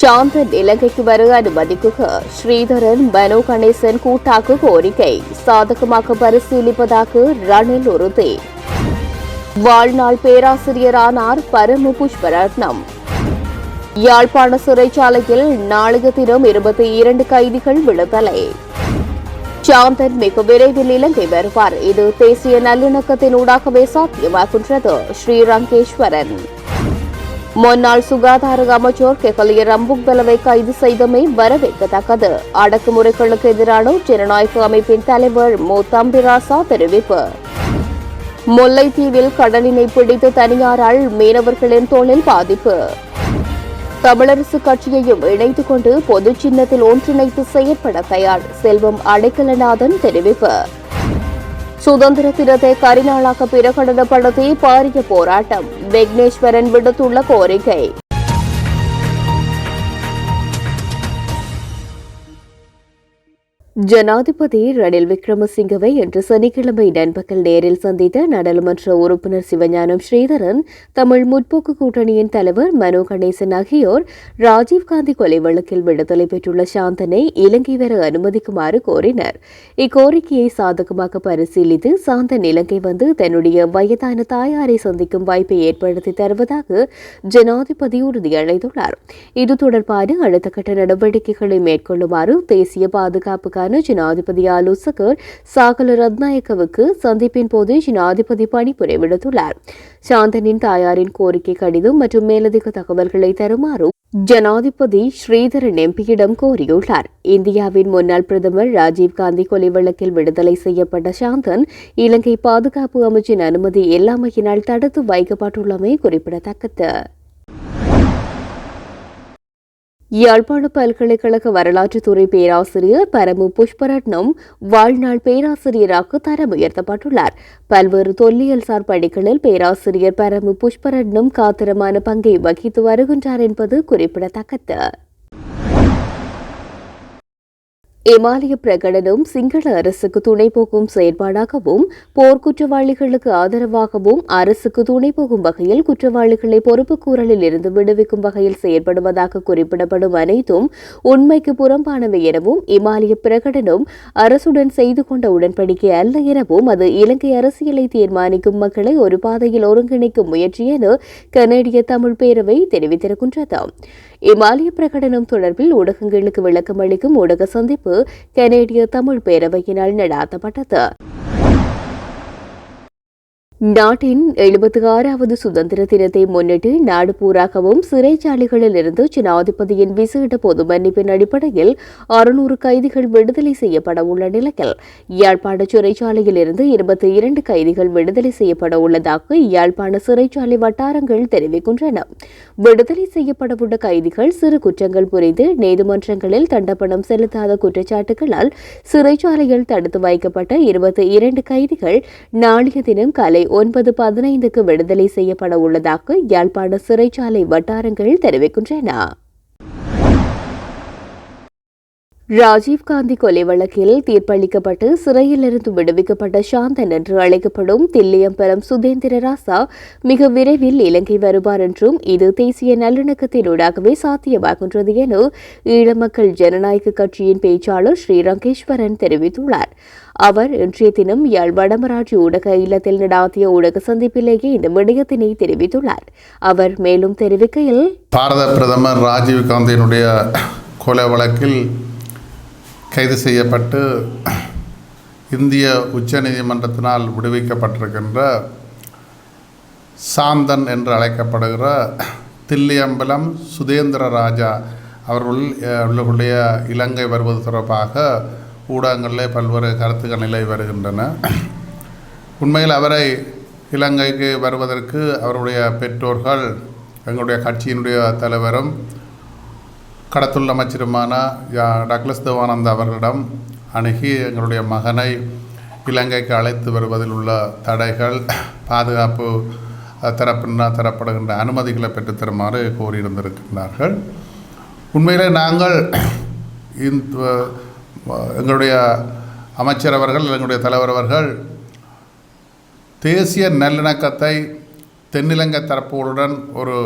சாந்தன் இலங்கைக்கு வர அனுமதிக்குக ஸ்ரீதரன் மனோ கணேசன் கூட்டாக்கு கோரிக்கை சாதகமாக பரிசீலிப்பதாக ரணில் உறுதி. வாழ்நாள் பேராசிரியரானார் பரம புஷ்பரத்னம். யாழ்ப்பாண சிறைச்சாலையில் நாளைய தினம் 22 கைதிகள் விடுதலை. சாந்தன் மிக விரைவில் இலங்கை வருவார், இது தேசிய நல்லிணக்கத்தினூடாகவே சாத்தியமாகின்றது ஸ்ரீரங்கேஸ்வரன். முன்னாள் சுகாதார அமைச்சர் கெகலிய ரம்புக்வெலவை கைது செய்தமை வரவேற்கத்தக்கது. அடக்குமுறைகளுக்கு எதிரான ஜனநாயக அமைப்பின் தலைவர் மு தம்பிராசா தெரிவிப்பு. முல்லைத்தீவில் கடலினை பிடித்து தனியாரால் மீனவர்களின் தொழில் பாதிப்பு. தமிழரசு கட்சியையும் இணைத்துக் கொண்டு பொது சின்னத்தில் ஒன்றிணைத்து செயற்பட தயார், செல்வம் அடைக்கலநாதன் தெரிவிப்பு. சுதந்திர தினத்தை கரிநாளாக பிரகடனப்படுத்தி பாரிய போராட்டம், விக்னேஸ்வரன் விடுத்துள்ள கோரிக்கை. ஜனாதிபதி ரணில் விக்ரமசிங்கவை இன்று சனிக்கிழமை நண்பகல் நேரில் சந்தித்த நாடாளுமன்ற உறுப்பினர் சிவஞானம் ஸ்ரீதரன், தமிழ் முற்போக்கு கூட்டணியின் தலைவர் மனோ கணேசன் ஆகியோர் ராஜீவ்காந்தி கொலை வழக்கில் விடுதலை பெற்றுள்ள சாந்தனை இலங்கை வர அனுமதிக்குமாறு கோரினர். இக்கோரிக்கையை சாதகமாக பரிசீலித்து சாந்தன் இலங்கை வந்து தன்னுடைய வயதான தாயாரை சந்திக்கும் வாய்ப்பை ஏற்படுத்தி தருவதாக ஜனாதிபதி உறுதியளித்துள்ளார். இது தொடர்பான அடுத்த கட்ட நடவடிக்கைகளை மேற்கொள்ளுமாறு தேசிய பாதுகாப்பு ஜனாதிபதி ஆலோசகர் சாகல ரத்நாயக்கவுக்கு சந்திப்பின் போது ஜனாதிபதி பணிப்புரை விடுத்துள்ளார். சாந்தனின் தாயாரின் கோரிக்கை கடிதம் மற்றும் மேலதிக தகவல்களை தருமாறு ஜனாதிபதி ஸ்ரீதரன் எம்பியிடம் கோரியுள்ளார். இந்தியாவின் முன்னாள் பிரதமர் ராஜீவ்காந்தி கொலை வழக்கில் விடுதலை செய்யப்பட்ட சாந்தன் இலங்கை பாதுகாப்பு அமைச்சின் அனுமதி இல்லாமையினால் தடுத்து வைக்கப்பட்டுள்ளமை குறிப்பிடத்தக்கது. யாழ்ப்பாண பல்கலைக்கழக வரலாற்றுத்துறை பேராசிரியர் பரமு புஷ்பரட்னம் வாழ்நாள் பேராசிரியராக தரம் உயர்த்தப்பட்டுள்ளார். பல்வேறு தொல்லியல்சார் படிகளில் பேராசிரியர் பரமு புஷ்பரட்னம் காத்திரமான பங்கை வகித்து வருகின்றார் என்பது குறிப்பிடத்தக்கது. இமாலய பிரகடனம் சிங்கள அரசுக்கு துணை போகும் செயற்பாடாகவும் போர்க்குற்றவாளிகளுக்கு ஆதரவாகவும் அரசுக்கு துணை போகும் வகையில் குற்றவாளிகளை பொறுப்புக்கூறலில் இருந்து விடுவிக்கும் வகையில் செயற்படுவதாக குறிப்பிடப்படும் அனைத்தும் உண்மைக்கு புறம்பானவை எனவும் இமாலய பிரகடனம் அரசுடன் செய்து கொண்ட உடன்படிக்கை அல்ல எனவும் அது இலங்கை அரசியலை தீர்மானிக்கும் மக்களை ஒரு பாதையில் ஒருங்கிணைக்கும் முயற்சி என கனேடிய தமிழ் பேரவை தெரிவித்திருக்கின்றது. இமாலய பிரகடனம் தொடர்பில் ஊடகங்களுக்கு விளக்கம் அளிக்கும் ஊடக சந்திப்பு கனேடிய தமிழ் பேரவையினால் நடாத்தப்பட்டது. நாட்டின் 76வது சுதந்திர தினத்தை முன்னிட்டு நாடு பூராகவும் சிறைச்சாலைகளில் இருந்து ஜனாதிபதியின் விசேட பொது மன்னிப்பின் அடிப்படையில் 600 கைதிகள் விடுதலை செய்யப்பட உள்ள நிலையில் யாழ்ப்பாண சிறைச்சாலையில் இருந்து 22 கைதிகள் விடுதலை செய்யப்பட உள்ளதாக யாழ்ப்பாண சிறைச்சாலை வட்டாரங்கள் தெரிவிக்கின்றன. விடுதலை செய்யப்படவுள்ள கைதிகள் சிறு குற்றங்கள் புரிந்து நீதிமன்றங்களில் தண்டப்பணம் செலுத்தாத குற்றச்சாட்டுகளால் சிறைச்சாலையில் தடுத்து வைக்கப்பட்ட 22 கைதிகள் நாளைய தினம் காலை 9:15க்கு விடுதலை செய்யப்பட உள்ளதாக யாழ்ப்பாண சிறைச்சாலை வட்டாரங்கள் தெரிவிக்கின்றன. ராஜீவ்காந்தி கொலை வழக்கில் தீர்ப்பளிக்கப்பட்டு சிறையிலிருந்து விடுவிக்கப்பட்ட சாந்தன் என்று அழைக்கப்படும் தில்லியம்பலம் சுதேந்திர ராசா மிக விரைவில் இலங்கை வருவார் என்றும் இது தேசிய நல்லிணக்கத்தினூடாகவே சாத்தியமாகின்றது என ஈழ மக்கள் ஜனநாயக கட்சியின் பேச்சாளர் ஸ்ரீரங்கேஸ்வரன் தெரிவித்துள்ளார். அவர் இன்றைய தினம் யாழ் வடமராட்சி ஊடக இல்லத்தில் நடாத்திய ஊடக சந்திப்பிலேயே இந்த விடயத்தினை தெரிவித்துள்ளார். அவர் மேலும் தெரிவிக்கையில், பாரத பிரதமர் ராஜீவ்காந்தியினுடைய கொலை வழக்கில் கைது செய்யப்பட்டு இந்திய உச்சநீதிமன்றத்தினால் விடுவிக்கப்பட்டிருக்கின்ற சாந்தன் என்று அழைக்கப்படுகிற தில்லியம்பலம் சுதேந்திர ராஜா அவர்களுடைய இலங்கை வருவது தொடர்பாக ஊடகங்களிலே பல்வேறு கருத்துக்கள் நிலை வருகின்றன. உண்மையில் அவரை இலங்கைக்கு வருவதற்கு அவருடைய பெற்றோர்கள் எங்களுடைய கட்சியினுடைய தலைவரும் கடத்துள்ள அமைச்சருமான டக்ளஸ் தேவானந்தா அவர்களிடம் அணுகி எங்களுடைய மகனை இலங்கைக்கு அழைத்து வருவதில் உள்ள தடைகள், பாதுகாப்பு தரப்படுகின்ற அனுமதிகளை பெற்றுத்தருமாறு கோரியிருந்திருக்கின்றார்கள். உண்மையிலே நாங்கள் எங்களுடைய அமைச்சர் அவர்கள், எங்களுடைய தலைவர் அவர்கள் தேசிய நல்லிணக்கத்தை தென்னிலங்கை தரப்புகளுடன் ஒரு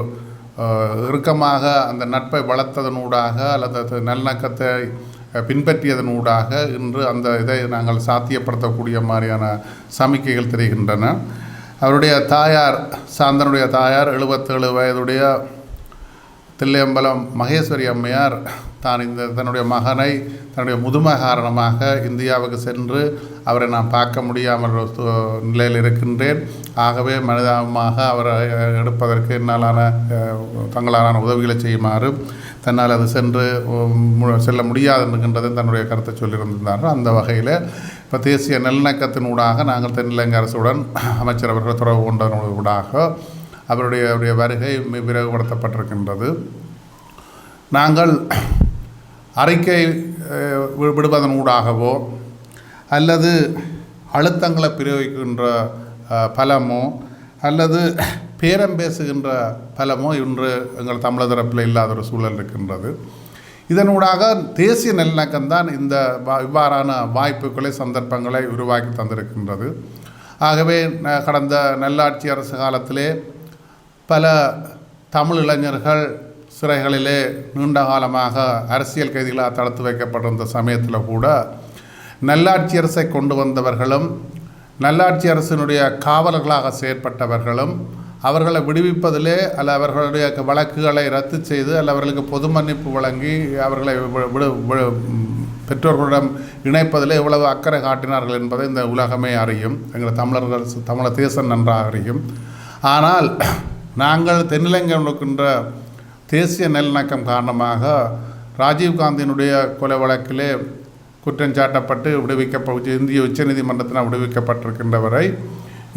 இறுக்கமாக அந்த நட்பை வளர்த்ததனூடாக அல்லது நல்லிணக்கத்தை பின்பற்றியதனூடாக இன்று அந்த இதை நாங்கள் சாத்தியப்படுத்தக்கூடிய மாதிரியான சமிக்கைகள் தெரிகின்றன. அவருடைய தாயார், சாந்தனுடைய தாயார் 77 வயதுடைய தில்லையம்பலம் மகேஸ்வரி அம்மையார் தான் தன்னுடைய மகனை தன்னுடைய முதுமை காரணமாக இந்தியாவுக்கு சென்று அவரை நான் பார்க்க முடியாமல் நிலையில் இருக்கின்றேன். ஆகவே மனிதாபமாக அவரை எடுப்பதற்கு என்னாலான தங்களாலான உதவிகளை செய்யுமாறு தன்னால் அது செல்ல முடியாது என்கின்றதை தன்னுடைய கருத்தை சொல்லியிருந்தார்கள். அந்த வகையில் இப்போ தேசிய நல்லிணக்கத்தினூடாக நாங்கள் தென்னிலங்கை அரசுடன் அமைச்சர் அவர்கள் தொடர்பு கொண்டதனூடாக அவருடைய வருகை விரைவுபடுத்தப்பட்டிருக்கின்றது. நாங்கள் அறிக்கை விடுவதனூடாகவோ அல்லது அழுத்தங்களை பிரயோகிக்கின்ற பலமோ அல்லது பேரம் பேசுகின்ற பலமோ இன்று எங்கள் தமிழர் தரப்பில் இல்லாத ஒரு சூழல் இருக்கின்றது. இதனூடாக தேசிய நல்லிணக்கம்தான் இந்த இவ்வாறான வாய்ப்புகளை சந்தர்ப்பங்களை உருவாக்கி தந்திருக்கின்றது. ஆகவே கடந்த நல்லாட்சி அரசு காலத்திலே பல தமிழ் இளைஞர்கள் சிறைகளிலே நீண்ட காலமாக அரசியல் கைதிகளாக தடுத்து வைக்கப்பட்டிருந்த சமயத்தில் கூட நல்லாட்சி அரசை கொண்டு வந்தவர்களும் நல்லாட்சி அரசினுடைய காவலர்களாக செயற்பட்டவர்களும் அவர்களை விடுவிப்பதிலே அல்ல அவர்களுடைய வழக்குகளை ரத்து செய்து அல்ல அவர்களுக்கு பொது மன்னிப்பு வழங்கி அவர்களை பெற்றோர்களிடம் இணைப்பதிலே எவ்வளவு அக்கறை காட்டினார்கள் என்பதை இந்த உலகமே அறியும். எங்கள் தமிழர் தேசம் நன்றாக அறியும். ஆனால் நாங்கள் தென்னிலங்கை இருக்கின்ற தேசிய நல்லிணக்கம் காரணமாக ராஜீவ்காந்தியினுடைய கொலை வழக்கிலே குற்றஞ்சாட்டப்பட்டு இந்திய உச்சநீதிமன்றத்தினால் விடுவிக்கப்பட்டிருக்கின்றவரை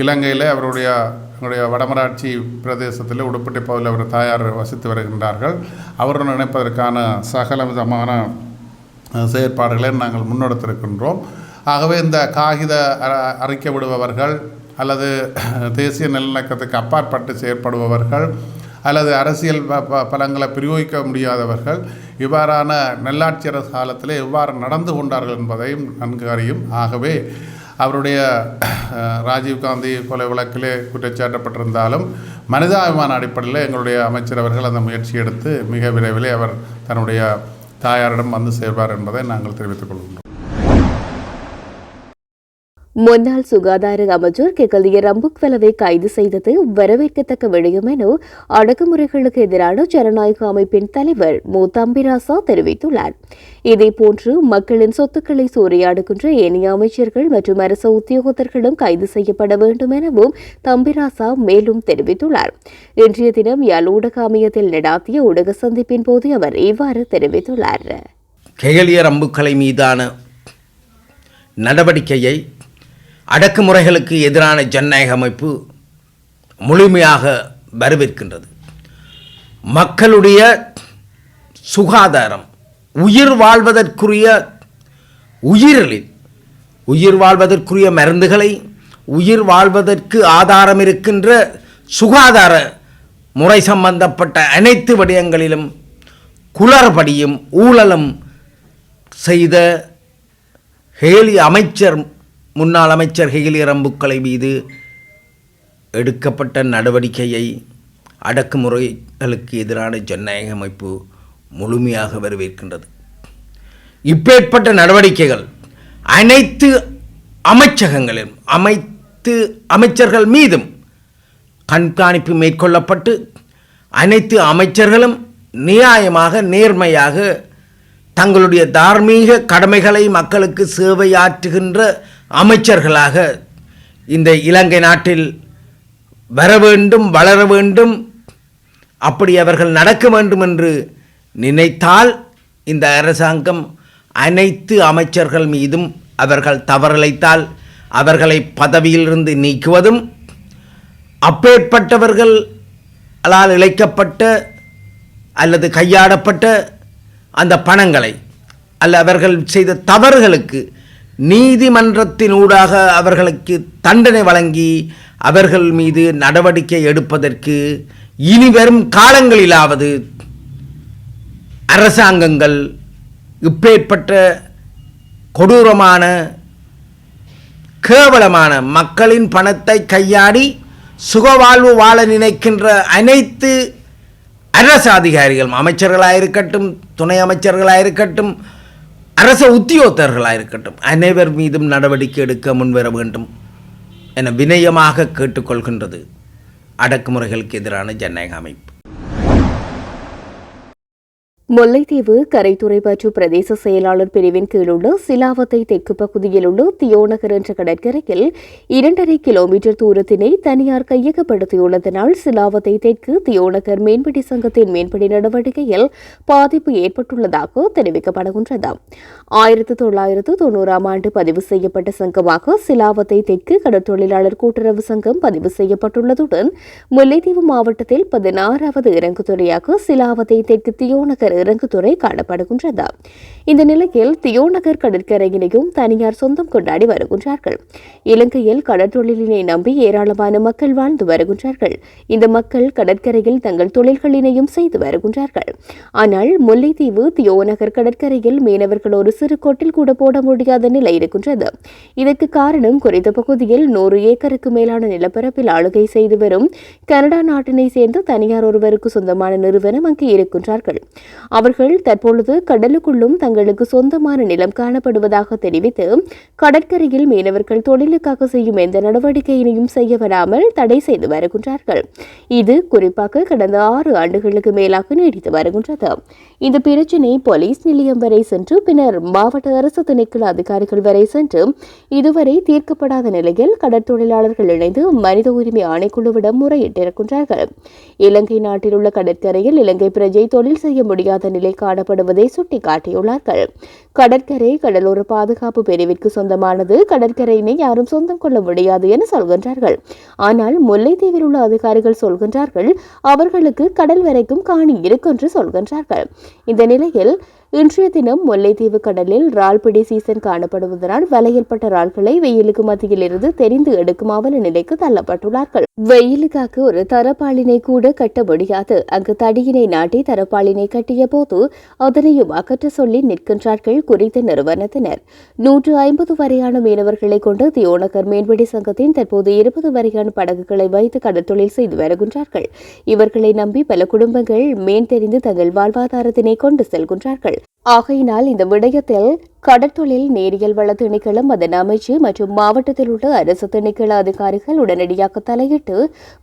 இலங்கையில் எங்களுடைய வடமராட்சி பிரதேசத்தில் உடுப்பட்டி பகுதியில் அவர் தாயார் வசித்து வருகின்றார்கள். அவருடன் இணைப்பதற்கான சகல விதமான செயற்பாடுகளை நாங்கள் முன்னெடுத்திருக்கின்றோம். ஆகவே இந்த காகித அறிக்கை விடுபவர்கள் அல்லது தேசிய நல்லிணக்கத்துக்கு அப்பாற்பட்டு செயற்படுபவர்கள் அல்லது அரசியல் பலங்களை பிரயோகிக்க முடியாதவர்கள் இவ்வாறான நல்லாட்சி அரசு காலத்திலே எவ்வாறு நடந்து கொண்டார்கள் என்பதையும் நன்கு அறியும். ஆகவே அவருடைய ராஜீவ்காந்தி கொலை வழக்கிலே குற்றச்சாட்டப்பட்டிருந்தாலும் மனிதாபிமான அடிப்படையில் எங்களுடைய அமைச்சர் அவர்கள் அந்த முயற்சி எடுத்து மிக விரைவிலே அவர் தன்னுடைய தாயாரிடம் வந்து சேர்வார் என்பதை நாங்கள் தெரிவித்துக் கொள்கின்றோம். முன்னாள் சுகாதார அமைச்சர் கெகலிய ரம்புக்வெலவை கைது செய்தது வரவேற்கத்தக்க விடயம் என அடக்குமுறைகளுக்கு எதிரான ஜனநாயக அமைப்பின் தலைவர் மு தம்பிராசா தெரிவித்துள்ளார். இதேபோன்று மக்களின் சொத்துக்களை சூறையாடுகின்ற ஏனைய அமைச்சர்கள் மற்றும் அரசு உத்தியோகத்தர்களும் கைது செய்யப்பட வேண்டும் எனவும் தம்பிராசா மேலும் தெரிவித்துள்ளார். இன்றைய தினம் யாழ் ஊடக அமையத்தில் நடாத்திய ஊடக சந்திப்பின் போது அவர் இவ்வாறு தெரிவித்துள்ளார். கெகலிய ரம்புக்களை மீதான நடவடிக்கையை அடக்குமுறைகளுக்கு எதிரான ஜனநாயக அமைப்பு முழுமையாக வரவேற்கின்றது. மக்களுடைய சுகாதாரம், உயிர் வாழ்வதற்குரிய மருந்துகளை, உயிர் வாழ்வதற்கு ஆதாரம் இருக்கின்ற சுகாதார முறை சம்பந்தப்பட்ட அனைத்து விடயங்களிலும் குளறுபடியும் ஊழலும் செய்த முன்னாள் அமைச்சர் கெகலிய ரம்புக்களை மீது எடுக்கப்பட்ட நடவடிக்கையை அடக்குமுறைகளுக்கு எதிரான ஜனநாயக அமைப்பு முழுமையாக வரவேற்கின்றது. இப்பேற்பட்ட நடவடிக்கைகள் அனைத்து அமைச்சகங்களிலும் அமைச்சர்கள் மீதும் கண்காணிப்பு மேற்கொள்ளப்பட்டு அனைத்து அமைச்சர்களும் நியாயமாக நேர்மையாக தங்களுடைய தார்மீக கடமைகளை மக்களுக்கு சேவையாற்றுகின்ற அமைச்சர்களாக இந்த இலங்கை நாட்டில் வர வேண்டும், வளர வேண்டும், அப்படி அவர்கள் நடக்க வேண்டும் என்று நினைத்தால் இந்த அரசாங்கம் அனைத்து அமைச்சர்கள் மீதும் அவர்கள் தவறிழைத்தால் அவர்களை பதவியிலிருந்து நீக்குவதும், அப்பேற்பட்டவர்களால் இழைக்கப்பட்ட அல்லது கையாடப்பட்ட அந்த பணங்களை அல்ல அவர்கள் செய்த தவறுகளுக்கு நீதிமன்றத்தினூடாக அவர்களுக்கு தண்டனை வழங்கி அவர்கள் மீது நடவடிக்கை எடுப்பதற்கு இனிவரும் காலங்களிலாவது அரசாங்கங்கள் இப்பேற்பட்ட கொடூரமான கேவலமான மக்களின் பணத்தை கையாடி சுகவாழ்வு வாழ நினைக்கின்ற அனைத்து அரசு அதிகாரிகள், அமைச்சர்களாக இருக்கட்டும், துணை அமைச்சர்களாக இருக்கட்டும், அரச உத்தியோகத்தர்களாக இருக்கட்டும், அனைவர் மீதும் நடவடிக்கை எடுக்க முன்வர வேண்டும் என வினயமாக கேட்டுக்கொள்கின்றது அடக்குமுறைகளுக்கு எதிரான ஜனநாயக அமைப்பு. முல்லைத்தீவு கரைத்துறை பற்று பிரதேச செயலாளர் பிரிவின் கீழுள்ள சிலாவத்தை தெற்கு பகுதியில் உள்ள தியோநகர் என்ற கடற்கரையில் 2.5 கிலோமீட்டர் தூரத்தினை தனியார் கையகப்படுத்தியுள்ளதனால் சிலாவத்தை தெற்கு தியோநகர் மீன்பிடி சங்கத்தின் மீன்பிடி நடவடிக்கையில் பாதிப்பு ஏற்பட்டுள்ளதாக தெரிவிக்கப்படுகின்றது. 1990ஆம் ஆண்டு பதிவு செய்யப்பட்ட சங்கமாக சிலாவத்தை தெற்கு கடற்தொழிலாளர் கூட்டுறவு சங்கம் பதிவு செய்யப்பட்டுள்ளதுடன் முல்லைத்தீவு மாவட்டத்தில் 16வது இறங்குதுறையாக சிலாவத்தை தெற்கு தியோநகர் இறங்குதுறை காணப்படுகின்றது. இந்த நிலையில் தியோநகர் கடற்கரையினையும் தனியார் சொந்தம் கொண்டாடி வருகின்றார்கள். இலங்கையில் கடற்தொழிலினை நம்பி ஏராளமான மக்கள் வாழ்ந்து வருகின்றார்கள். இந்த மக்கள் கடற்கரையில் தங்கள் தொழில்களினையும் செய்து வருகின்றார்கள். ஆனால் முல்லைத்தீவு தியோநகர் கடற்கரையில் மீனவர்கள் ஒரு சிறு கொட்டில் கூட போட முடியாத நிலை இருக்கின்றது. இதற்கு காரணம் குறித்த பகுதியில் 100 ஏக்கருக்கு மேலான நிலப்பரப்பில் ஆளுகை செய்து வரும் கனடா நாட்டினை சேர்ந்த தனியார் ஒருவருக்கு சொந்தமான நிறுவனம் அங்கு இருக்கின்றார்கள். அவர்கள் தற்பொழுது கடலுக்குள்ளும் தங்களுக்கு சொந்தமான நிலம் காணப்படுவதாக தெரிவித்து கடற்கரையில் மீனவர்கள் தொழிலுக்காக செய்யும் எந்த நடவடிக்கையினையும் செய்ய வராமல் தடை செய்து வருகின்றார்கள். இது குறிப்பாக கடந்த 6 ஆண்டுகளுக்கு மேலாக நீடித்து வருகின்றது. இந்த பிரச்சினை போலீஸ் நிலையம் வரை சென்று பின்னர் மாவட்ட அரசு திணைக்கள அதிகாரிகள் வரை சென்று இதுவரை தீர்க்கப்படாத நிலையில் கடற்தொழிலாளர்கள் இணைந்து மனித உரிமை ஆணைக்குழுவிடம் முறையிட்டிருக்கின்றார்கள். இலங்கை நாட்டில் உள்ள கடற்கரையில் இலங்கை பிரஜை தொழில் செய்ய முடியாத நிலை காணப்படுவதை சுட்டிக்காட்டியுள்ளார்கள். கடற்கரை கடலோர பாதுகாப்பு பிரிவிற்கு சொந்தமானது. கடற்கரையினை யாரும் சொந்தம் கொள்ள முடியாது என சொல்கின்றார்கள். ஆனால் முல்லைத்தீவில் உள்ள அதிகாரிகள் சொல்கின்றார்கள் அவர்களுக்கு கடல் வரைக்கும் காணி இருக்கென்று சொல்கின்றார்கள். இந்த நிலையில் இன்றைய தினம் முல்லைத்தீவு கடலில் இறால்பிடி சீசன் காணப்படுவதனால் வலையில்பட்ட இறால்களை வெயிலுக்கு மத்தியில் இருந்து தெரிந்து எடுக்கும் அவல நிலைக்கு தள்ளப்பட்டுள்ளார்கள். வெயிலுக்காக ஒரு தரப்பாளினை கூட கட்ட முடியாது. அங்கு தடியினை நாட்டி தரப்பாளினை கட்டிய போது அதனையும் அகற்ற சொல்லி நிற்கின்றார்கள் குறித்த நிறுவனத்தினர். 150 வரையான மீனவர்களை கொண்டு தியோநகர் மீன்பிடி சங்கத்தின் தற்போது 20 வரையான படகுகளை வைத்து கடற்தொழில் செய்து வருகின்றார்கள். இவர்களை நம்பி பல குடும்பங்கள் மீன் தெரிந்து தங்கள் வாழ்வாதாரத்தினை கொண்டு செல்கின்றார்கள். ஆகையினால் இந்த விடயத்தில் கடற்தொழில் நேரியல் வள திணைக்களம், அதன் அமைச்சு மற்றும் மாவட்டத்தில் உள்ள அரசு திணைக்கள அதிகாரிகள் உடனடியாக தலையிட்டு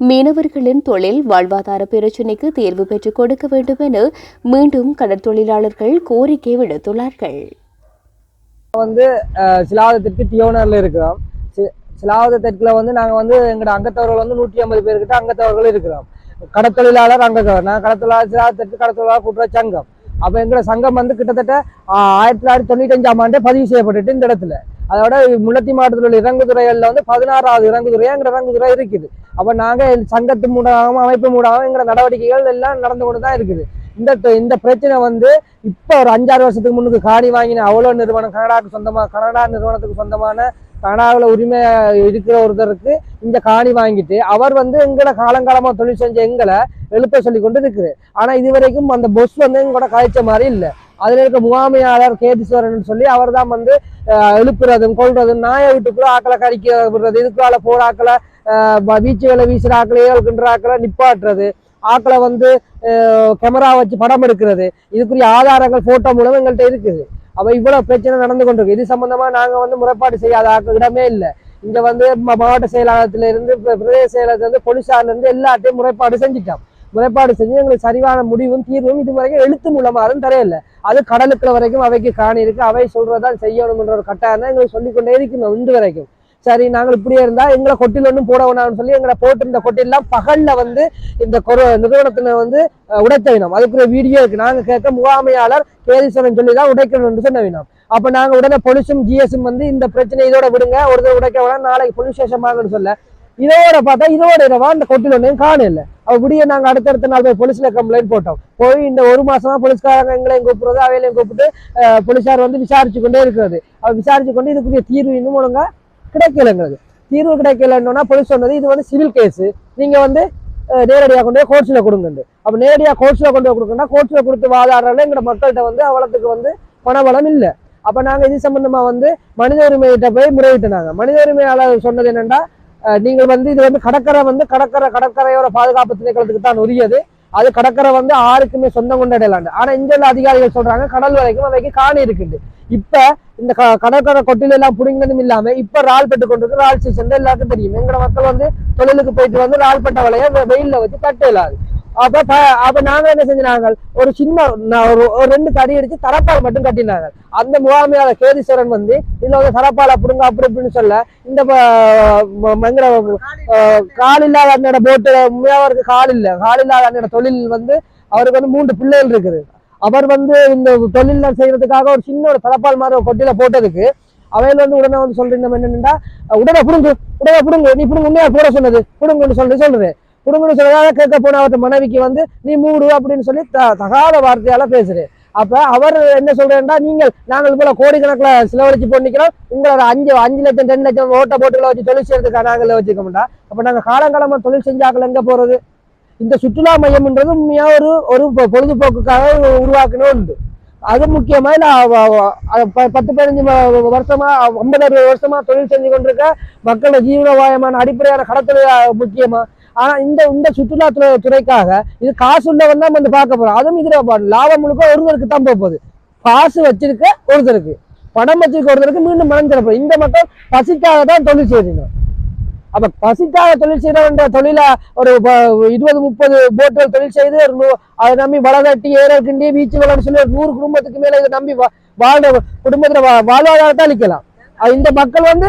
மீனவர்களின் தொழில் வாழ்வாதார பிரச்சினைக்கு தீர்வு பெற்றுக் கொடுக்க வேண்டும் என மீண்டும் கடற்தொழிலாளர்கள் கோரிக்கை விடுத்துள்ளார்கள். சிலாவதத்திற்கு தியோனர்ல இருக்கிறோம். சிலாவதத்திற்குல நாங்க எங்களோட அங்கத்தவர்கள் 150 பேர்கிட்ட அங்கத்தவர்கள் இருக்கிறோம். கடற்தொழிலாளர் அங்கத்தவர், நான் கடற்தொழிலாளர் சிலாவதத்திற்கு கடற்தொழிலாளர் கூட்டுறவு சங்கம். அப்ப எங்களோட சங்கம் கிட்டத்தட்ட 1995ஆம் ஆண்டே பதிவு செய்யப்பட்டுட்டு இந்த இடத்துல. அதோட முல்லைத்தீவு மாவட்டத்தில் உள்ள இறங்குதுறைகள்ல 16வது இறங்குதுறையா எங்க இறங்குதுறை இருக்குது. அப்ப நாங்க சங்கத்து மூலமாகவும் அமைப்பு மூலமாகவும் எங்களோட நடவடிக்கைகள் எல்லாம் நடந்து கொண்டுதான் இருக்குது. இந்த பிரச்சனை இப்ப ஒரு 5-6 வருஷத்துக்கு முன்னுக்கு காணி வாங்கின அவ்வளோ நிறுவனம், கனடா நிறுவனத்துக்கு சொந்தமான கனடாவில் உரிமை இருக்கிற ஒருத்தருக்கு இந்த காணி வாங்கிட்டு அவர் எங்களை காலங்காலமா தொழில் செஞ்ச எங்களை எழுப்ப சொல்லி கொண்டு இருக்குது. ஆனா இதுவரைக்கும் அந்த பொஸ் எங்களோட கழிச்ச மாதிரி இல்லை. அதுல இருக்க முகாமையாளர் கேதீஸ்வரன் சொல்லி அவர் தான் எழுப்புறதும் கொள்றதும், நாய வீட்டுக்குள்ள ஆக்களை கறிக்க விடுறது, இதுக்குள்ள போற ஆக்களை வீச்சுகளை வீசுற ஆக்களை ஏழ்கின்ற ஆக்களை நிப்பாட்டுறது, ஆக்களை கேமரா வச்சு படம் எடுக்கிறது, இதுக்குரிய ஆதாரங்கள் போட்டோ மூலம் எங்கள்கிட்ட இருக்குது. அப்ப இவ்வளவு பிரச்சனை நடந்து கொண்டிருக்கு. இது சம்பந்தமா நாங்க முறைப்பாடு செய்யாத இடமே இல்லை. இங்க மாவட்ட செயலாளத்துல இருந்து பிரதேச செயலகத்துல இருந்து போலீசார்ல இருந்து எல்லாத்தையும் முறைப்பாடு செஞ்சுட்டோம். முறைப்பாடு செஞ்சு எங்களுக்கு சரிவான முடிவும் தீர்வும் இது வரைக்கும் எழுத்து மூலமாறும் தரையில்லை. அது கடலுக்குள்ள வரைக்கும் அவைக்கு காணி இருக்கு, அவை சொல்றதான் செய்யணும்ன்ற ஒரு கட்டாயம் தான் எங்களுக்கு சொல்லிக்கொண்டே இருக்கணும் இன்று வரைக்கும். சரி, நாங்கள் இப்படியே இருந்தா எங்களை கொட்டில் ஒன்றும் போட வேணாம்னு சொல்லி எங்களை போட்டிருந்த கொட்டிலாம் பகல்ல இந்த நிறுவனத்தின உடைத்த வினோம். அதுக்குரிய வீடியோ இருக்கு. நாங்க கேட்க முகாமையாளர் கேதீஸ்வரன் சொல்லிதான் உடைக்கணும்னு சொன்ன வினோம். அப்ப நாங்க உடனே போலீஸும் ஜிஎஸும் இந்த பிரச்சனை இதோட விடுங்க, ஒருத்தர் உடைக்க வேணாம், நாளைக்கு போலீஸ் ஸ்டேஷன் வாங்கன்னு சொல்ல இதோட பார்த்தா இதோட இரவா அந்த கொட்டில் ஒன்றையும் காணல. அப்படியே நாங்க அடுத்தடுத்த நாள் போய் போலீஸ்ல கம்ப்ளைண்ட் போட்டோம். போய் இந்த 1 மாசமா போலீஸ்காரங்க எங்களையும் கூப்பிடுறது, அவையிலையும் கூப்பிட்டு போலீஸார் விசாரிச்சு கொண்டே இருக்கிறது. அவர் விசாரிச்சு கொண்டு இதுக்குரிய தீர்வு இன்னும் ஒழுங்கா கிடைக்கல. எங்களுக்கு தீர்வு கிடைக்கலன்னா போலீஸ் சொன்னது இது சிவில் கேஸ், நீங்க நேரடியாக கொண்டு போய் கோர்ட்ஸ்ல கொடுங்க. அப்ப நேரடியாக கோர்ட்ஸ்ல கொண்டு போய் கொடுக்கணும்னா கோர்ட்ஸ்ல கொடுத்து வாதாடுறதுல எங்க மக்கள்கிட்ட அவ்வளவுக்கு பணபலம் இல்லை. அப்ப நாங்க இது சம்பந்தமா மனித உரிமையிட்ட போய் முறையிட்டாங்க. மனித உரிமையாளர் சொன்னது என்னன்னா, நீங்கள் இது கடற்கரையோட பாதுகாப்பு திணைக்களத்துக்கு தான் உரியது. அது கடற்கரை வந்து ஆருக்குமே சொந்தம் கொண்ட இடையிலாண்டு. ஆனா இங்க உள்ள அதிகாரிகள் சொல்றாங்க கடல் வரைக்கும் அவைக்கு காணி இருக்குது. இப்ப இந்த கடற்கரை கொட்டில எல்லாம் புடிங்கதும் இல்லாம இப்ப ரால் பெட்டு கொண்டிருக்கு. ரால் சீசன் எல்லாருக்கும் தெரியும். எங்க மக்கள் வந்து தொழிலுக்கு போயிட்டு வந்து ரால் பட்ட வலைய வெயில்ல வச்சு தட்ட இல்லாது. அப்ப நாங்க என்ன செஞ்சாங்க, ஒரு சின்ன ஒரு 2 தடி அடிச்சு தரப்பால் மட்டும் கட்டினாங்க. அந்த முகாமையாளர் கேதீஸ்வரன் வந்து இதுல வந்து தரப்பால புடுங்க அப்படி இப்படின்னு சொல்ல இந்த கால் இல்லாத அண்ணோட போட்டு உண்மையாவருக்கு கால் இல்லாத அண்ணோட தொழில் வந்து அவருக்கு வந்து 3 பிள்ளைகள் இருக்குது. அவர் வந்து இந்த தொழில் செய்யறதுக்காக ஒரு சின்ன ஒரு தரப்பால் மாதிரி கொட்டில போட்டதுக்கு அவையில வந்து உடனே வந்து சொல்றீங்க என்னன்னா, உடனே புடுங்கு நீ புடுங்க உண்மையா போட சொன்னது புடுங்குன்னு சொல்றேன். புடுங்குன்னு சொல்றதாக கேட்க போன அவர்கிட்ட மனைவிக்கு வந்து நீ மூடு அப்படின்னு சொல்லி தகாத வார்த்தையால பேசுறேன். அப்ப அவர் என்ன சொல்றேன்னா, நாங்கள் போல கோடிக்கணக்கில் செலவழிச்சு போனிக்கிறோம், உங்களோட 5 லட்சம் 10 லட்சம் ஓட்ட போட்டுகளை வச்சு தொழில் செய்யறதுக்காக நாங்கள் வச்சுக்க மாட்டோம். அப்ப நாங்க காலங்காலமா தொழில் செஞ்சாக்கள் எங்க போறது? இந்த சுற்றுலா மையம்ன்றது உண்மையா ஒரு பொழுதுபோக்குக்காக உருவாக்கணும் உண்டு. அது முக்கியமா இல்ல 10-15 வருஷமா 50-60 வருஷமா தொழில் செஞ்சு கொண்டிருக்க மக்களோட ஜீவனோபாயமான அடிப்படையான கடத்தொழில் முக்கியமா. ஆனா இந்த சுற்றுலா துறைக்காக இது காசு உள்ளவன் தான் வந்து பார்க்க போறோம். அதுவும் இதுல லாபம் முழுக்க ஒருத்தருக்கு தான் போகுது. காசு வச்சிருக்க ஒருத்தருக்கு, பணம் வச்சிருக்க ஒருத்தருக்கு மீண்டும் மனம் தரப்போம். இந்த மக்கள் பசிக்காக தான் தொழில் செய்யறீங்க. அப்ப பசிக்காக தொழில் செய்யற தொழில ஒரு 20-30 போட்டுகள் தொழில் செய்து அதை நம்பி வளர்த்தி ஏறக்கிண்டே பீச்சு வளர்ந்து சொல்லி 100 குடும்பத்துக்கு மேல இதை நம்பி வாழ்ற குடும்பத்துல வாழ்வாதாரத்தை அளிக்கலாம். இந்த மக்கள் வந்து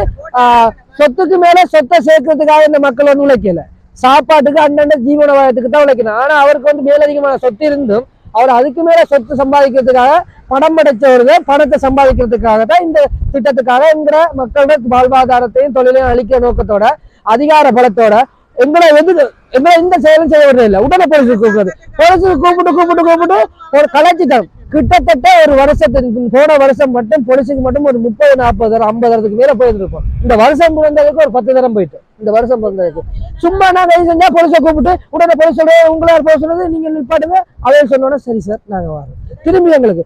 சொத்துக்கு மேல சொத்தை சேர்க்கறதுக்காக இந்த மக்கள் வந்து உழைக்கல, சாப்பாட்டுக்கு அண்ணன் ஜீவனோபாயத்துக்கு தான் உழைக்கணும். ஆனா அவருக்கு வந்து மேலதிகமான சொத்து இருந்தும் அவர் அதுக்கு மேல சொத்து சம்பாதிக்கிறதுக்காக பணம் படைச்சவர்கள் பணத்தை சம்பாதிக்கிறதுக்காக தான் இந்த திட்டத்துக்காக என்கிற மக்களோட வாழ்வாதாரத்தையும் தொழிலையும் அளிக்கிற நோக்கத்தோட அதிகார பலத்தோட எங்களை இந்த செயலும் செய்ய விடுறது இல்லை. உடனே போலீஸுக்கு கூப்பிட்டு ஒரு கலைச்சிட்டம் கிட்டத்தட்ட ஒரு வருஷத்துக்கு போன வருஷம் மட்டும் போலீஸுக்கு மட்டும் ஒரு 30-40-50 மேல போயிட்டு இருப்போம். இந்த வருஷம் பிறந்ததுக்கு ஒரு 10 தரம் போயிட்டு இந்த வருஷம் பிறந்ததுக்கு சும்மா நான் கை செஞ்சா போலீஸை கூப்பிட்டு உடனே போலீஸ் உங்களால் போக சொன்னது நீங்க நிப்பாட்டுங்க அவையில் சொன்னோன்னா சரி சார் நாங்க வரோம். திரும்பி எங்களுக்கு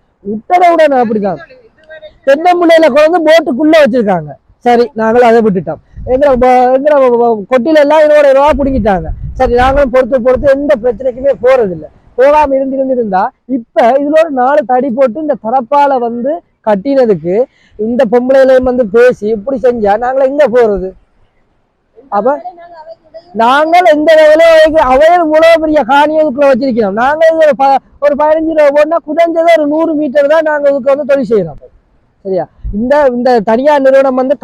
உடனே அப்படிதான் தென்னமுலையில குழந்தை போட்டுக்குள்ள வச்சிருக்காங்க. சரி நாங்களும் அதை விட்டுட்டோம். எங்களை கொட்டில எல்லாம் 20 ரூபா பிடிங்கிட்டாங்க. சரி நாங்களும் பொறுத்து எந்த பிரச்சனைக்குமே போறதில்லை. போகாம இருந்திருந்தா இப்ப இதுல ஒரு 4 தடி போட்டு இந்த தரப்பால வந்து கட்டினதுக்கு இந்த பொம்பளையிலையும் வந்து பேசி இப்படி செஞ்சா நாங்கள எங்க போறது? அப்ப நாங்கள் எந்த அவையில் இவ்வளவு பெரிய காணியதுக்குள்ள வச்சிருக்கிறோம். நாங்க ஒரு 15 ரூபா போனா குறைஞ்சது ஒரு 100 மீட்டர் தான் நாங்க இதுக்கு வந்து தொழில் செய்யறோம். சரியா? இந்த தனியார் நிறுவனம் வந்து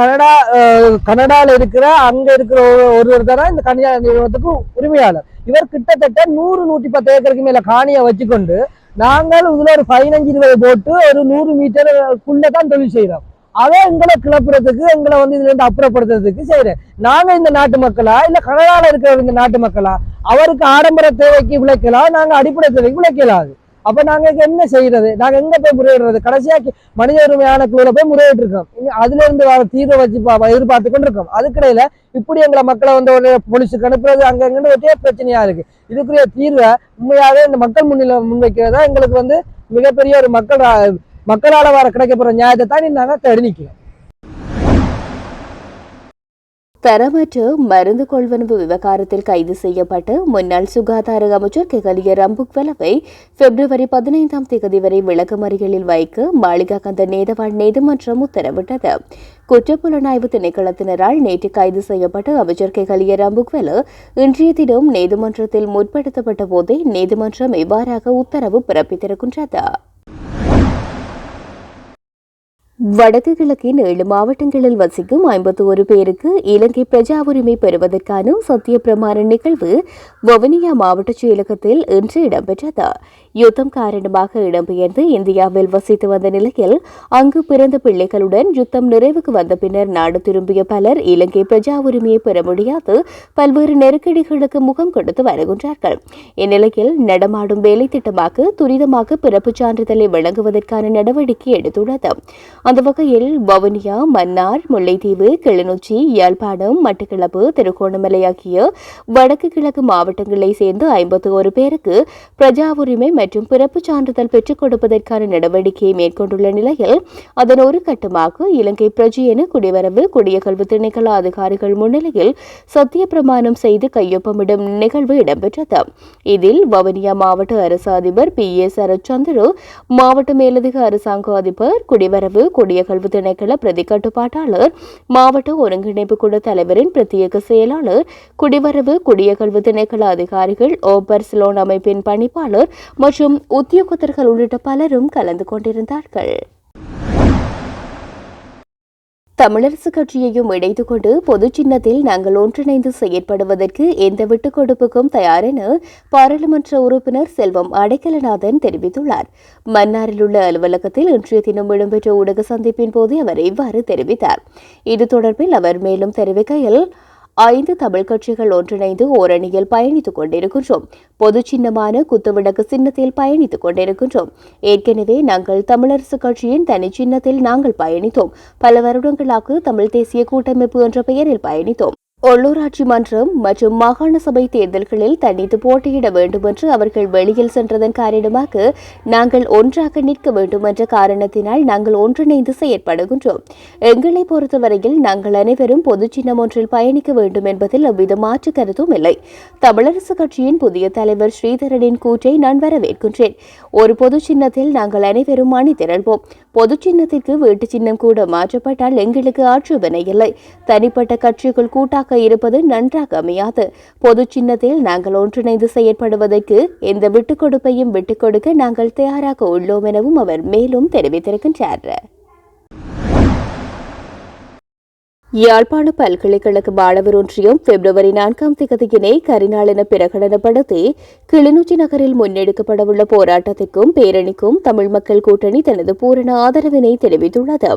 கனடால இருக்கிற அங்க இருக்கிற ஒருவர் தானே இந்த தனியார் நிறுவனத்துக்கு உரிமையாளர். இவர் கிட்டத்தட்ட 100-110 ஏக்கருக்கு மேல காணியை வச்சுக்கொண்டு நாங்கள் இதுல ஒரு 15-20 போட்டு ஒரு 100 மீட்டருக்குள்ளதான் தொழில் செய்யறோம். அதை எங்களை கிளப்புறதுக்கு எங்களை வந்து இதுல இருந்து அப்புறப்படுத்துறதுக்கு செய்யறேன். நாங்க இந்த நாட்டு மக்களா இல்ல கனடால இருக்கிற இந்த நாட்டு மக்களா? அவருக்கு ஆடம்பர தேவைக்கு விளைக்கலாம், நாங்க அடிப்படை தேவைக்கு விளைக்கலாது. அப்ப நாங்க என்ன செய்யறது? நாங்க எங்க போய் முறையிடுறது? கடைசியாக்கி மனித உரிமை ஆணைக்குள்ள போய் முறையிட்டு இருக்கோம். அதுல இருந்து வர தீர்வை வச்சு எதிர்பார்த்து கொண்டு இருக்கோம். அதுக்கிடையில இப்படி எங்களை மக்களை வந்து ஒரு போலீஸுக்கு அனுப்புறது அங்கங்கன்னு ஒரே பிரச்சனையா இருக்கு. இதுக்குரிய தீர்வை உண்மையாவே இந்த மக்கள் முன்வைக்கிறதா எங்களுக்கு வந்து மிகப்பெரிய ஒரு மக்களால வர கிடைக்கப்படுற நியாயத்தை தான் நாங்க தேடி நிற்கிறோம். தரமற்ற மருந்து கொள்வனவு விவகாரத்தில் கைது செய்யப்பட்டு முன்னாள் சுகாதார அமைச்சர் கெகலிய ரம்புக்வெலவை பிப்ரவரி 15ஆம் தேதி வரை விளக்கமறியலில் வைக்க மாளிகாகந்த நீதவான் நீதிமன்றம் உத்தரவிட்டது. குற்றப்புலனாய்வு திணைக்களத்தினரால் நேற்று கைது செய்யப்பட்ட அமைச்சர் கெகலிய ரம்புக்வெல இன்றைய தினம் நீதிமன்றத்தில் முற்படுத்தப்பட்ட போதே நீதிமன்றம் இவ்வாறாக உத்தரவு பிறப்பித்திருக்கின்றது. வடக்கு கிழக்கின் 7 மாவட்டங்களில் வசிக்கும் 51 பேருக்கு இலங்கை பிரஜா உரிமை பெறுவதற்கான சத்திய பிரமாண நிகழ்வு வவுனியா மாவட்ட செயலகத்தில் இன்று இடம்பெற்றது. யுத்தம் காரணமாக இடம்பெயர்ந்து இந்தியாவில் வசித்து வந்த நிலையில் அங்கு பிறந்த பிள்ளைகளுடன் யுத்தம் நிறைவுக்கு வந்த பின்னர் நாடு திரும்பிய பலர் இலங்கை பிரஜா உரிமையை பெற முடியாது பல்வேறு நெருக்கடிகளுக்கு முகம் கொடுத்து வருகின்றார்கள். இந்நிலையில் நடமாடும் வேலை திட்டமாக துரிதமாக பிறப்புச் சான்றிதழை வழங்குவதற்கான நடவடிக்கை எடுத்துள்ளது. அந்த வகையில் வவுனியா, மன்னார், முல்லைத்தீவு, கிளிநொச்சி, யாழ்ப்பாணம், மட்டக்களப்பு, திருகோணமலை ஆகிய வடக்கு கிழக்கு மாவட்டங்களை சேர்ந்து 51 பேருக்கு பிரஜா உரிமை மற்றும் பிறப்புச் சான்றிதழ் பெற்றுக் கொடுப்பதற்கான நடவடிக்கையை மேற்கொண்டுள்ள நிலையில் அதன் ஒரு கட்டமாக இலங்கை பிரஜை என குடிவரவு குடியகல்வு திணைக்கள அதிகாரிகள் முன்னிலையில் சத்திய பிரமாணம் செய்து கையொப்பமிடும் நிகழ்வு இடம்பெற்றது. இதில் வவுனியா மாவட்ட அரசு அதிபர் P.A. சரத்சந்திர, மாவட்ட மேலதிக அரசாங்க அதிபர், குடிவரவு குடியகல்வு திணைக்கள பிரதி கட்டுப்பாட்டாளர், மாவட்ட ஒருங்கிணைப்பு குழு தலைவரின் பிரத்யேக செயலாளர், குடிவரவு குடியகல்வு திணைக்கள அதிகாரிகள், ஓபர்சிலோன் அமைப்பின் பணிப்பாளர் மற்றும் உத்தியோகத்தர்கள் உள்ளிட்ட பலரும் கலந்து கொண்டிருந்தார்கள். தமிழரசு கட்சியையும் இணைத்துக் கொண்டு பொது சின்னத்தில் நாங்கள் ஒன்றிணைந்து செயற்படுவதற்கு எந்த விட்டுக் கொடுப்புக்கும் தயார் என பாராளுமன்ற உறுப்பினர் செல்வம் அடைக்கலநாதன் தெரிவித்துள்ளார். மன்னாரில் உள்ள அலுவலகத்தில் இன்றைய தினம் இடம்பெற்ற ஊடக சந்திப்பின் போது அவர் இவ்வாறு தெரிவித்தார். இது தொடர்பில் அவர் மேலும் தெரிவிக்கையில், 5 தமிழ் கட்சிகள் ஒன்றிணைந்து ஓரணியில் பயணித்துக் கொண்டிருக்கின்றோம். பொது சின்னமான குத்துவிளக்கு சின்னத்தில் பயணித்துக் கொண்டிருக்கின்றோம். ஏற்கனவே நாங்கள் தமிழரசு கட்சியின் தனி சின்னத்தில் நாங்கள் பயணித்தோம். பல வருடங்களாக தமிழ் தேசிய கூட்டமைப்பு என்ற பெயரில் பயணித்தோம். உள்ளூராட்சி மன்றம் மற்றும் மாகாண சபை தேர்தல்களில் தனித்து போட்டியிட வேண்டும் என்று அவர்கள் வெளியில் சென்றதன் காரணமாக நாங்கள் ஒன்றாக நிற்க வேண்டும் என்ற காரணத்தினால் நாங்கள் ஒன்றிணைந்து செயற்படுகின்றோம். எங்களை பொறுத்தவரையில் நாங்கள் அனைவரும் பொது சின்னம் ஒன்றில் பயணிக்க வேண்டும் என்பதில் எவ்வித மாற்று கருத்தும் இல்லை. தமிழரசு கட்சியின் புதிய தலைவர் ஸ்ரீதரனின் கூற்றை நான் வரவேற்கின்றேன். ஒரு பொது சின்னத்தில் நாங்கள் அனைவரும் அணி திரள்வோம். பொது சின்னத்திற்கு வீட்டு சின்னம் கூட மாற்றப்பட்டால் எங்களுக்கு ஆட்சேபனை இல்லை. தனிப்பட்ட கட்சிகள் கூட்டாக இருப்பது நன்றாக அமையாது. பொது சின்னத்தில் நாங்கள் ஒன்றிணைந்து செயற்படுவதற்கு எந்த விட்டுக் கொடுப்பையும் விட்டுக் கொடுக்க நாங்கள் தயாராக உள்ளோம் எனவும் அவர் மேலும் தெரிவித்திருக்கின்றார். யாழ்ப்பாண பல்கலைக்கழக மாணவர் ஒன்றியம் பிப்ரவரி 4ஆம் தேதியினை கரிநாள் என பிரகடனப்படுத்தி கிளிநொச்சி நகரில் முன்னெடுக்கப்படவுள்ள போராட்டத்திற்கும் பேரணிக்கும் தமிழ் மக்கள் கூட்டணி தனது பூரண ஆதரவினை தெரிவித்துள்ளது.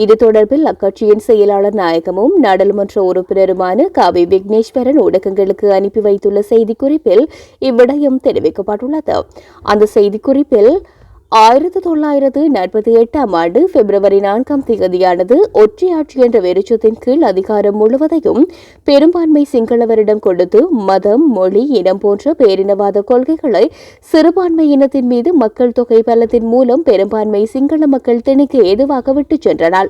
இது தொடர்பில் அக்கட்சியின் செயலாளர் நாயகமும் நாடாளுமன்ற உறுப்பினருமான காவி விக்னேஸ்வரன் ஊடகங்களுக்கு அனுப்பி வைத்துள்ள செய்திக்குறிப்பில் இவ்விடயம் தெரிவிக்கப்பட்டுள்ளது. அந்த செய்திக்குறிப்பில் 1948ஆம் ஆண்டு பிப்ரவரி 4ஆம் தேதியானது ஒற்றையாட்சி என்ற வெறிச்சத்தின் கீழ் அதிகாரம் முழுவதையும் பெரும்பான்மை சிங்களவரிடம் கொடுத்து மதம், மொழி, இனம் போன்ற பேரினவாத கொள்கைகளை சிறுபான்மை இனத்தின் மீது மக்கள் தொகை பலத்தின் மூலம் பெரும்பான்மை சிங்கள மக்கள் திணிக்க ஏதுவாக விட்டுச் சென்றனர்.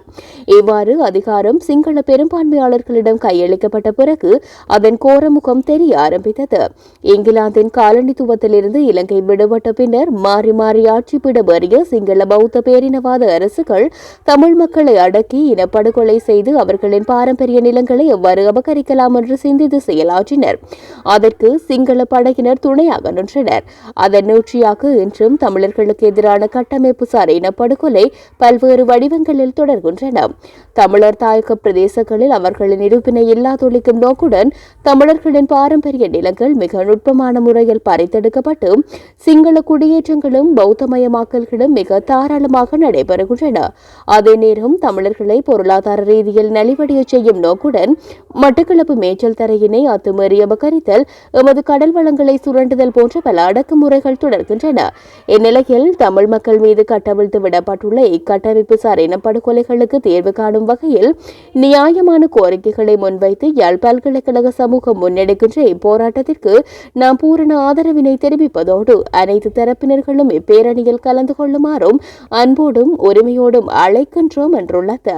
இவ்வாறு அதிகாரம் சிங்கள பெரும்பான்மையாளர்களிடம் கையளிக்கப்பட்ட பிறகு அதன் கோரமுகம் தெரிய ஆரம்பித்தது. இங்கிலாந்தின் காலனித்துவத்திலிருந்து இலங்கை விடுபட்ட பின்னர் மாறி மாறி ஆட்சி வறிய சிங்கள பௌத்த பேரினவாத அரசுகள் தமிழ் மக்களை அடக்கி இனப்படுகொலை செய்து அவர்களின் பாரம்பரிய நிலங்களை எவ்வாறு அபகரிக்கலாம் என்று சிந்தித்து செயலாற்றினர். அதற்கு சிங்கள படையினர் துணையாக நின்றனர். அதன் நீட்சியாக இன்றும் தமிழர்களுக்கு எதிரான கட்டமைப்பு சார் இனப்படுகொலை பல்வேறு வடிவங்களில் தொடர்கின்றன. தமிழர் தாயக பிரதேசங்களில் அவர்களின் இருப்பினை இல்லாதொழிக்கும் நோக்குடன் தமிழர்களின் பாரம்பரிய நிலங்கள் மிக நுட்பமான முறையில் பறித்தெடுக்கப்பட்டு சிங்கள குடியேற்றங்களும் பௌத்தமயமாக்கல்களும் மிக தாராளமாக நடைபெறுகின்றன. அதே நேரம் தமிழர்களை பொருளாதார ரீதியில் நலிவடைய செய்யும் நோக்குடன் மட்டக்களப்பு மேய்ச்சல் தரையினை அத்துமீறி அபகரித்தல், எமது கடல் வளங்களை சுரண்டுதல் போன்ற பல அடக்குமுறைகள் தொடர்கின்றன. இந்நிலையில் தமிழ் மக்கள் மீது கட்டவிழ்த்து விடப்பட்டுள்ள இக்கட்டமைப்பு சார் இனப்படுகொலைகளுக்கு தீர்வு காணும் வகையில் நியாயமான கோரிக்கைகளை முன்வைத்து யாழ் பல்கலைக்கழக சமூகம் முன்னெடுக்கின்ற இப்போராட்டத்திற்கு நாம் பூரண ஆதரவினை தெரிவிப்பதோடு அனைத்து தரப்பினர்களும் இப்பேரணியில் கலந்து கொள்ளுமாறும் அன்போடும் உரிமையோடும் அழைக்கின்றோம் என்றுள்ளது.